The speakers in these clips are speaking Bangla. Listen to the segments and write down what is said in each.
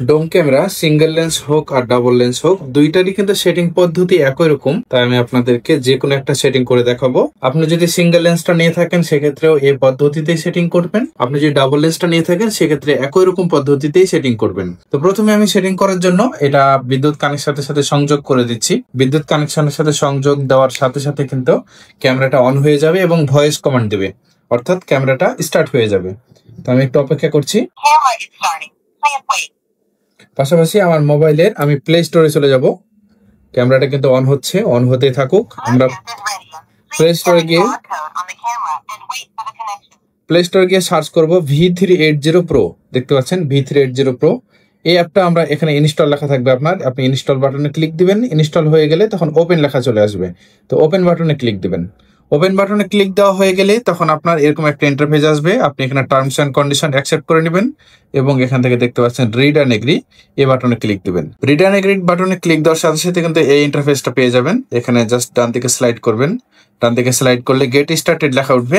ডোম ক্যামেরা সিঙ্গেল লেন্স হোক আর ডাবল লেন্স হোক দুইটারই কিন্তু সেটিং পদ্ধতি একই রকম, তাই আমি আপনাদেরকে যে কোনো একটা সেটিং করে দেখাবো। আপনি যদি সিঙ্গেল লেন্সটা নিয়ে থাকেন সেক্ষেত্রেও এই পদ্ধতিতেই সেটিং করবেন, আপনি যদি ডাবল লেন্সটা নিয়ে থাকেন সেক্ষেত্রে একই রকম পদ্ধতিতেই সেটিং করবেন। তো প্রথমে আমি সেটিং করার জন্য এটা বিদ্যুৎ কানেকশনের সাথে সংযোগ করে দিচ্ছি। বিদ্যুৎ কানেকশনের সাথে সংযোগ দেওয়ার সাথে সাথে কিন্তু ক্যামেরাটা অন হয়ে যাবে এবং ভয়েস কমান্ড দেবে, অর্থাৎ ক্যামেরাটা স্টার্ট হয়ে যাবে। তো আমি একটু অপেক্ষা করছি। পাশাপাশি আমার মোবাইলের আমি প্লে স্টোরে চলে যাব। ক্যামেরাটা কিন্তু অন হচ্ছে, অন হতে থাকুক। আমরা প্লে স্টোরে গিয়ে সার্চ করব V380 Pro। দেখতে পাচ্ছেন V380 Pro এই অ্যাপটা আমরা এখানে ইনস্টল লেখা থাকবে আপনার, আপনি ইনস্টল বাটনে ক্লিক দিবেন। ইনস্টল হয়ে গেলে তখন ওপেন লেখা চলে আসবে, তো ওপেন বাটনে ক্লিক দিবেন। ওপেন বাটনে ক্লিক দেওয়া হয়ে গেলে তখন আপনার এরকম একটা ইন্টারফেস আসবে, আপনি এখানে টার্মস অ্যান্ড কন্ডিশন অ্যাকসেপ্ট করে নেবেন এবং এখান থেকে দেখতে পাচ্ছেন রিড অ্যান্ড এগ্রি, এই বাটনে ক্লিক দিবেন। রিড অ্যান্ড এগ্রি বাটনে ক্লিক দেওয়ার সাথে সাথে কিন্তু এই ইন্টারফেসটা পেয়ে যাবেন। এখানে জাস্ট ডান দিকে স্লাইড করবেন, ডান দিকে স্লাইড করলে গেট স্টার্টেড লেখা উঠবে।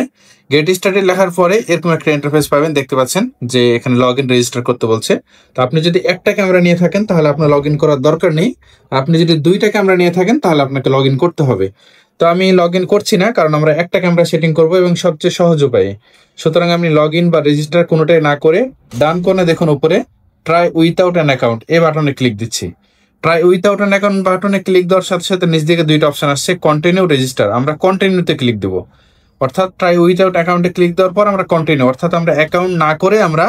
গেট স্টার্টেড লেখার পরে এরকম একটা ইন্টারফেস পাবেন, দেখতে পাচ্ছেন যে এখানে লগ ইন রেজিস্টার করতে বলছে। তো আপনি যদি একটা ক্যামেরা নিয়ে থাকেন তাহলে আপনার লগ ইন করার দরকার নেই, আপনি যদি দুইটা ক্যামেরা নিয়ে থাকেন তাহলে আপনাকে লগ ইন করতে হবে। তো আমি লগ ইন করছি না, কারণ আমরা একটা ক্যামেরা সেটিং করব এবং সবচেয়ে সহজ উপায়ে। সুতরাং আমি লগ ইন বা রেজিস্টার কোনোটাই না করে ডান কোণে দেখুন উপরে ট্রাই উইথাউট অ্যান অ্যাকাউন্ট এই বাটনে ক্লিক দিচ্ছি। ট্রাই উইথাউট অ্যান অ্যাকাউন্ট বাটনে ক্লিক দেওয়ার সাথে সাথে নিচ দিকে দুইটা অপশন আসছে, কন্টিনিউ, রেজিস্টার। আমরা কন্টিনিউতে ক্লিক দেবো, অর্থাৎ ট্রাই উইথাউট অ্যাকাউন্টে ক্লিক দেওয়ার পর আমরা কন্টিনিউ, অর্থাৎ আমরা অ্যাকাউন্ট না করে আমরা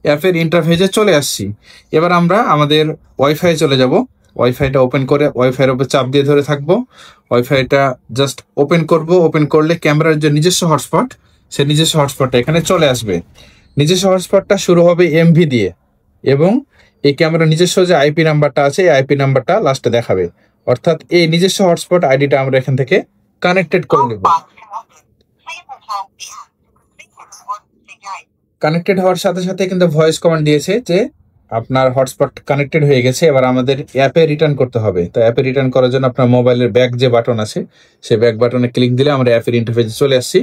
অ্যাপের ইন্টারফেসে চলে আসছি। এবার আমরা আমাদের ওয়াইফাই চলে যাব। ওয়াইফাইটা ওপেন করে ওয়াইফাইয়ের উপর চাপ দিয়ে ধরে থাকবো। ওয়াইফাইটা জাস্ট ওপেন করব, ওপেন করলে ক্যামেরার যে নিজস্ব হটস্পট, সে নিজস্ব হটস্পটটা এখানে চলে আসবে। নিজস্ব হটস্পটটা শুরু হবে এমভি দিয়ে এবং এই ক্যামেরার নিজস্ব যে আইপি নাম্বারটা আছে এই আইপি নাম্বারটা লাস্টে দেখাবে, অর্থাৎ এই নিজস্ব হটস্পট আইডিটা আমরা এখান থেকে কানেক্টেড করে নেব। কানেক্টেড হওয়ার সাথে সাথে কিন্তু ভয়েস কমান্ড দিয়েছে যে আপনার হটস্পট কানেক্টেড হয়ে গেছে। এবার আমাদের অ্যাপে রিটার্ন করতে হবে। তো অ্যাপে রিটার্ন করার জন্য আপনার মোবাইলের ব্যাক যে বাটন আছে সেই ব্যাক বাটনে ক্লিক দিলে আমরা অ্যাপের ইন্টারফেসে চলে আসছি।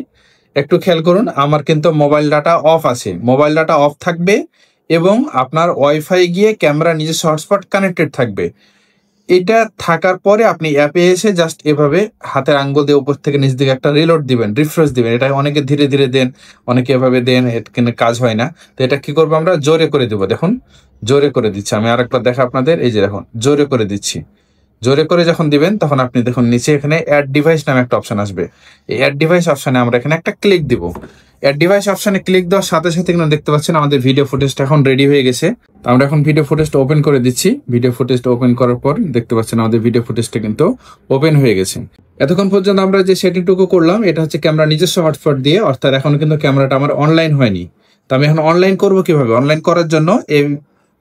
একটু খেয়াল করুন, আমার কিন্তু মোবাইল ডাটা অফ আছে, মোবাইল ডাটা অফ থাকবে এবং আপনার ওয়াইফাই গিয়ে ক্যামেরা নিজস্ব হটস্পট কানেক্টেড থাকবে। এটা থাকার পরে আপনি অ্যাপে এসে জাস্ট এভাবে হাতের আঙ্গুল দিয়ে উপর থেকে নিচ দিকে একটা রিলোড দিবেন, রিফ্রেশ দিবেন। এটা অনেকে ধীরে ধীরে দেন, অনেকে এভাবে দেন, কিন্তু কাজ হয় না। তো এটা কি করবো, আমরা জোরে করে দেবো। দেখুন জোরে করে দিচ্ছি, আমি আরেকবার দেখা আপনাদের, এই যে দেখুন জোরে করে দিচ্ছি। জোরে করে যখন দিবেন তখন আপনি দেখুন নিচে এখানে অ্যাড ডিভাইস নামে একটা অপশন আসবে। এই অ্যাড ডিভাইস অপশনে আমরা এখানে একটা ক্লিক দিব। অ্যাড ডিভাইস অপশনে ক্লিক দেওয়ার সাথে সাথে কিন্তু দেখতে পাচ্ছেন আমাদের ভিডিও ফুটেজটা এখন রেডি হয়ে গেছে। আমরা এখন ভিডিও ফুটেজটা ওপেন করে দিচ্ছি। ভিডিও ফুটেজটা ওপেন করার পর দেখতে পাচ্ছেন আমাদের ভিডিও ফুটেজটা কিন্তু ওপেন হয়ে গেছে। এতক্ষণ পর্যন্ত আমরা যে সেটিংটুকু করলাম এটা হচ্ছে ক্যামেরা নিজস্ব হটস্পট দিয়ে, অর্থাৎ এখন কিন্তু ক্যামেরাটা আমার অনলাইন হয়নি। তো আমি এখন অনলাইন করব কিভাবে? অনলাইন করার জন্য এই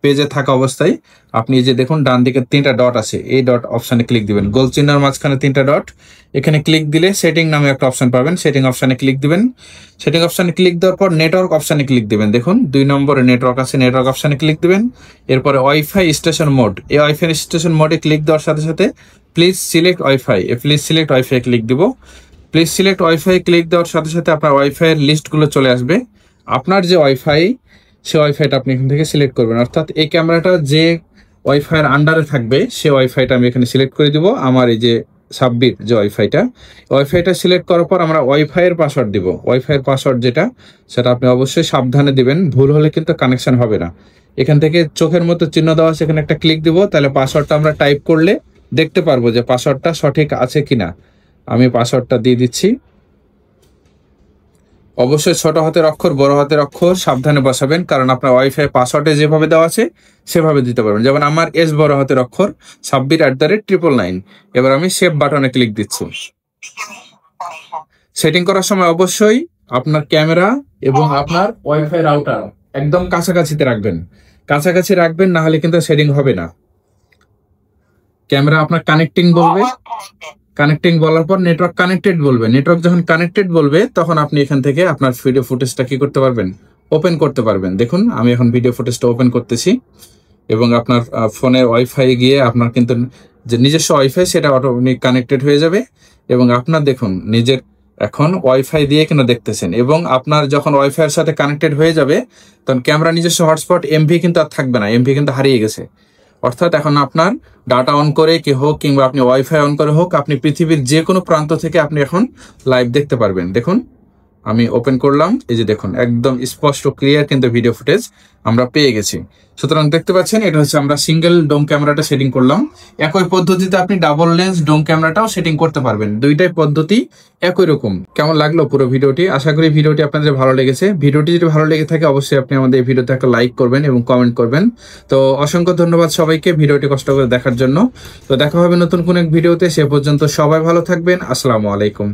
পেজে থাকা অবস্থায় আপনি যে দেখুন ডান দিকে তিনটা ডট আছে, এই ডট অপশনে ক্লিক দিবেন। গোল চিহ্নের মাঝখানে তিনটা ডট, এখানে ক্লিক দিলে সেটিং নামে একটা অপশন পাবেন, সেটিং অপশনে ক্লিক দিবেন। সেটিং অপশনে ক্লিক দেওয়ার পর নেটওয়ার্ক অপশনে ক্লিক দিবেন। দেখুন 2 নম্বরে নেটওয়ার্ক আছে, নেটওয়ার্ক অপশনে ক্লিক দিবেন। এরপরে ওয়াইফাই স্টেশন মোড, এই ওয়াইফাই স্টেশন মোডে ক্লিক দেওয়ার সাথে সাথে please select wifi, please select wifi click দিব। প্লিজ সিলেক্ট ওয়াইফাই ক্লিক দেওয়ার সাথে সাথে আপনার ওয়াইফাইয়ের লিস্টগুলো চলে আসবে। আপনার যে ওয়াইফাই সে ওয়াইফাইটা আপনি এখান থেকে সিলেক্ট করবেন, অর্থাৎ এই ক্যামেরাটা যে ওয়াইফাইয়ের আন্ডারে থাকবে সে ওয়াইফাইটা আমি এখানে সিলেক্ট করে দিব। আমার এই যে সাব্বির যে ওয়াইফাইটা সিলেক্ট করার পর আমরা ওয়াইফাইয়ের পাসওয়ার্ড দিব। ওয়াইফাইয়ের পাসওয়ার্ড যেটা সেটা আপনি অবশ্যই সাবধানে দিবেন, ভুল হলে কিন্তু কানেকশন হবে না। এখান থেকে চোখের মতো চিহ্ন দেওয়া আছে, এখানে একটা ক্লিক দিব, তাহলে পাসওয়ার্ডটা আমরা টাইপ করলে দেখতে পারবো যে পাসওয়ার্ডটা সঠিক আছে কিনা। আমি পাসওয়ার্ডটা দিয়ে দিচ্ছি। অবশ্যই ছোট হাতের অক্ষর বড় হাতের অক্ষর সাবধানে বসাবেন, কারণ আপনার ওয়াইফাই পাসওয়ার্ডে যেভাবে দেওয়া আছে সেভাবে দিতে পারবেন। যেমন আমার এস বড় হাতের অক্ষর সাব্বির@999। এবার আমি সেভ বাটনে ক্লিক দিচ্ছি। সেটিং করার সময় অবশ্যই আপনার ক্যামেরা এবং আপনার ওয়াইফাই রাউটার একদম কাছাকাছিতে রাখবেন, কাছাকাছি রাখবেন, না হলে কিন্তু সেটিং হবে না। ক্যামেরা আপনার কানেক্টিং বলবে, কানেক্টিং বলার পর নেটওয়ার্ক কানেক্টেড বলবে। নেটওয়ার্ক যখন কানেক্টেড বলবে তখন আপনি এখান থেকে আপনার ভিডিও ফুটেজটা কি করতে পারবেন, ওপেন করতে পারবেন। দেখুন আমি এখন ভিডিও ফুটেজটা ওপেন করতেছি এবং আপনার ফোনের ওয়াইফাই গিয়ে আপনার কিন্তু যে নিজস্ব ওয়াইফাই সেটা অটোমেটিক কানেক্টেড হয়ে যাবে এবং আপনার দেখুন নিজের এখন ওয়াইফাই দিয়ে কিন্তু দেখতেছেন, এবং আপনার যখন ওয়াইফাই এর সাথে কানেক্টেড হয়ে যাবে তখন ক্যামেরা নিজস্ব হটস্পট এমভি কিন্তু আর থাকবে না, এমভি কিন্তু হারিয়ে গেছে। অর্থাৎ এখন আপনার ডাটা অন করে কি হোক কিংবা আপনি ওয়াইফাই অন করে হোক, আপনি পৃথিবীর যে কোনো প্রান্ত থেকে আপনি এখন লাইভ দেখতে পারবেন। দেখুন আমি ওপেন করলাম, এই যে দেখুন একদম স্পষ্ট ক্লিয়ার কিন্তু ভিডিও ফুটেজ আমরা পেয়ে গেছি। সুতরাং দেখতে পাচ্ছেন এটা হচ্ছে আমরা সিঙ্গেল ডোম ক্যামেরাটা সেটিং করলাম। একই পদ্ধতিতে আপনি ডাবল লেন্স ডোম ক্যামেরাটাও সেটিং করতে পারবেন। দুইটাই পদ্ধতি একই রকম। কেমন লাগলো পুরো ভিডিওটি? আশা করি ভিডিওটি আপনাদের ভালো লেগেছে। ভিডিওটি যদি ভালো লেগে থাকে অবশ্যই আপনি আমাদের এই ভিডিওতে একটা লাইক করবেন এবং কমেন্ট করবেন। তো অসংখ্য ধন্যবাদ সবাইকে ভিডিওটি কষ্ট করে দেখার জন্য। তো দেখা হবে নতুন কোন এক ভিডিওতে, সে পর্যন্ত সবাই ভালো থাকবেন। আসসালামু আলাইকুম।